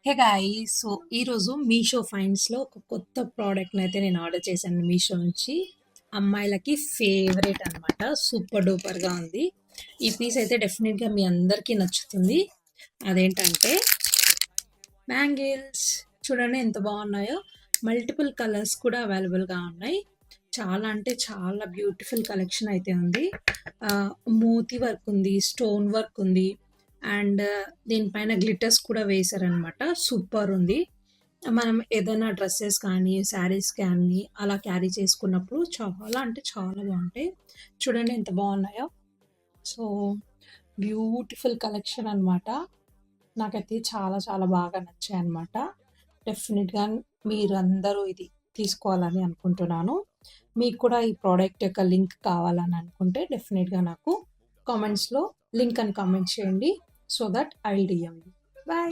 Hey guys! So, ఈరోజు మీషో ఫైండ్స్‌లో ఒక కొత్త ప్రోడక్ట్‌ని అయితే నేను ఆర్డర్ చేశాను మీషో నుంచి. అమ్మాయిలకి ఫేవరెట్ అనమాట. సూపర్ డూపర్‌గా ఉంది. ఈ పీస్ అయితే డెఫినిట్‌గా మీ అందరికీ నచ్చుతుంది. అదేంటంటే బ్యాంగిల్స్. చూడండి ఎంత బాగున్నాయో. మల్టిపుల్ కలర్స్ కూడా అవైలబుల్‌గా ఉన్నాయి. చాలా అంటే చాలా బ్యూటిఫుల్ కలెక్షన్ అయితే ఉంది. మోతీ వర్క్ ఉంది, స్టోన్ వర్క్ ఉంది. అండ్ దీనిపైన గ్లిటర్స్ కూడా వేశారనమాట. సూపర్ ఉంది. మనం ఏదైనా డ్రెస్సెస్ కానీ, శారీస్ కానీ అలా క్యారీ చేసుకున్నప్పుడు చాలా అంటే చాలా బాగుంటాయి. చూడండి ఎంత బాగున్నాయో. సో, బ్యూటిఫుల్ కలెక్షన్ అనమాట. నాకైతే చాలా చాలా బాగా నచ్చాయన్నమాట. డెఫినిట్‌గా మీరందరూ ఇది తీసుకోవాలని అనుకుంటున్నాను. మీకు కూడా ఈ ప్రోడక్ట్ యొక్క లింక్ కావాలని అనుకుంటే డెఫినిట్‌గా నాకు కామెంట్స్‌లో లింక్ అని కామెంట్ చేయండి. So that I will DM you. By.